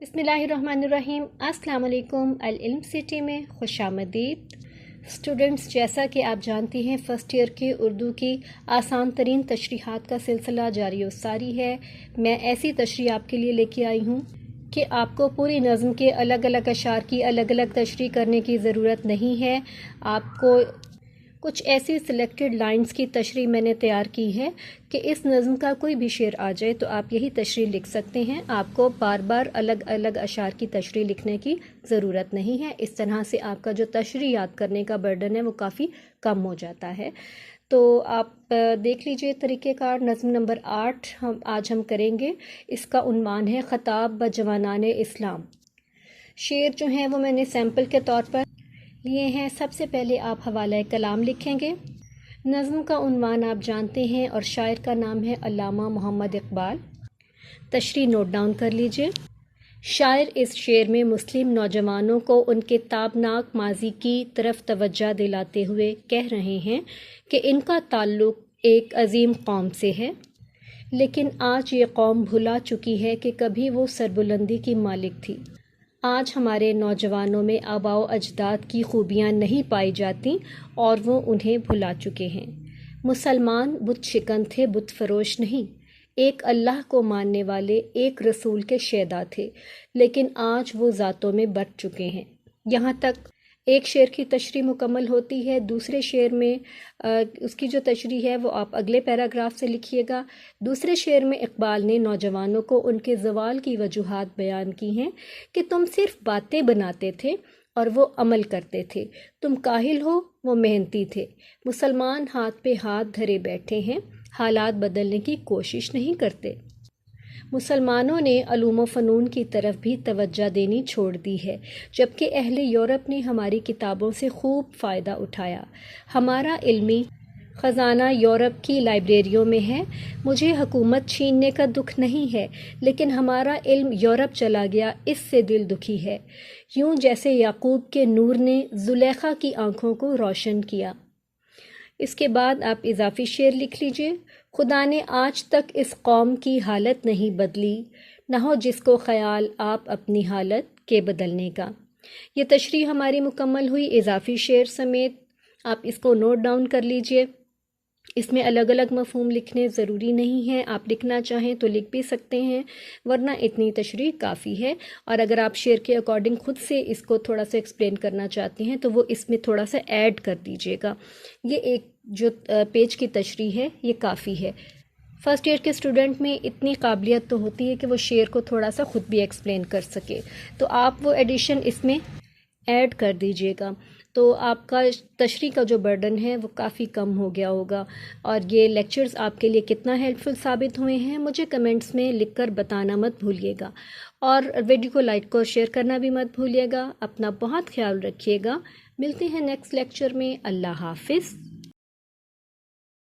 بسم اللہ الرحمن الرحیم۔ السلام علیکم۔ العلم سٹی میں خوش آمدید اسٹوڈنٹس۔ جیسا کہ آپ جانتے ہیں فرسٹ ایئر کے اردو کی آسان ترین تشریحات کا سلسلہ جاری و ساری ہے۔ میں ایسی تشریح آپ کے لیے لے کے آئی ہوں کہ آپ کو پوری نظم کے الگ الگ اشعار کی الگ الگ تشریح کرنے کی ضرورت نہیں ہے۔ آپ کو کچھ ایسی سلیکٹڈ لائنز کی تشریح میں نے تیار کی ہے کہ اس نظم کا کوئی بھی شعر آ جائے تو آپ یہی تشریح لکھ سکتے ہیں۔ آپ کو بار بار الگ الگ اشعار کی تشریح لکھنے کی ضرورت نہیں ہے۔ اس طرح سے آپ کا جو تشریح یاد کرنے کا برڈن ہے وہ کافی کم ہو جاتا ہے۔ تو آپ دیکھ لیجئے طریقہ کار۔ نظم نمبر 8 آج ہم کریں گے۔ اس کا عنوان ہے خطاب بجوانان اسلام۔ شعر جو ہیں وہ میں نے سیمپل کے طور پر لیے ہیں۔ سب سے پہلے آپ حوالہ کلام لکھیں گے۔ نظم کا عنوان آپ جانتے ہیں اور شاعر کا نام ہے علامہ محمد اقبال۔ تشریح نوٹ ڈاؤن کر لیجئے۔ شاعر اس شعر میں مسلم نوجوانوں کو ان کے تابناک ماضی کی طرف توجہ دلاتے ہوئے کہہ رہے ہیں کہ ان کا تعلق ایک عظیم قوم سے ہے، لیکن آج یہ قوم بھلا چکی ہے کہ کبھی وہ سربلندی کی مالک تھی۔ آج ہمارے نوجوانوں میں آباء و اجداد کی خوبیاں نہیں پائی جاتی اور وہ انہیں بھلا چکے ہیں۔ مسلمان بت شکن تھے، بت فروش نہیں۔ ایک اللہ کو ماننے والے، ایک رسول کے شیدا تھے، لیکن آج وہ ذاتوں میں بٹ چکے ہیں۔ یہاں تک ایک شعر کی تشریح مکمل ہوتی ہے۔ دوسرے شعر میں اس کی جو تشریح ہے وہ آپ اگلے پیراگراف سے لکھیے گا۔ دوسرے شعر میں اقبال نے نوجوانوں کو ان کے زوال کی وجوہات بیان کی ہیں کہ تم صرف باتیں بناتے تھے اور وہ عمل کرتے تھے، تم کاہل ہو، وہ محنتی تھے۔ مسلمان ہاتھ پہ ہاتھ دھرے بیٹھے ہیں، حالات بدلنے کی کوشش نہیں کرتے۔ مسلمانوں نے علوم و فنون کی طرف بھی توجہ دینی چھوڑ دی ہے، جبکہ اہل یورپ نے ہماری کتابوں سے خوب فائدہ اٹھایا۔ ہمارا علمی خزانہ یورپ کی لائبریریوں میں ہے۔ مجھے حکومت چھیننے کا دکھ نہیں ہے، لیکن ہمارا علم یورپ چلا گیا، اس سے دل دکھی ہے، یوں جیسے یعقوب کے نور نے زلیخا کی آنکھوں کو روشن کیا۔ اس کے بعد آپ اضافی شعر لکھ لیجئے۔ خدا نے آج تک اس قوم کی حالت نہیں بدلی، نہ ہو جس کو خیال آپ اپنی حالت کے بدلنے کا۔ یہ تشریح ہماری مکمل ہوئی اضافی شعر سمیت۔ آپ اس کو نوٹ ڈاؤن کر لیجئے۔ اس میں الگ الگ مفہوم لکھنے ضروری نہیں ہیں، آپ لکھنا چاہیں تو لکھ بھی سکتے ہیں، ورنہ اتنی تشریح کافی ہے۔ اور اگر آپ شعر کے اکارڈنگ خود سے اس کو تھوڑا سا ایکسپلین کرنا چاہتے ہیں تو وہ اس میں تھوڑا سا ایڈ کر دیجیے گا۔ یہ ایک جو پیج کی تشریح ہے یہ کافی ہے۔ فرسٹ ایئر کے اسٹوڈنٹ میں اتنی قابلیت تو ہوتی ہے کہ وہ شعر کو تھوڑا سا خود بھی ایکسپلین کر سکے، تو آپ وہ ایڈیشن اس میں ایڈ کر دیجیے گا، تو آپ کا تشریح کا جو برڈن ہے وہ کافی کم ہو گیا ہوگا۔ اور یہ لیکچرز آپ کے لیے کتنا ہیلپ فل ثابت ہوئے ہیں مجھے کمنٹس میں لکھ کر بتانا مت بھولیے گا، اور ویڈیو کو لائک اور شیئر کرنا بھی مت بھولیے گا۔ اپنا بہت خیال رکھیے گا۔ ملتے ہیں نیکسٹ لیکچر میں۔ اللہ حافظ۔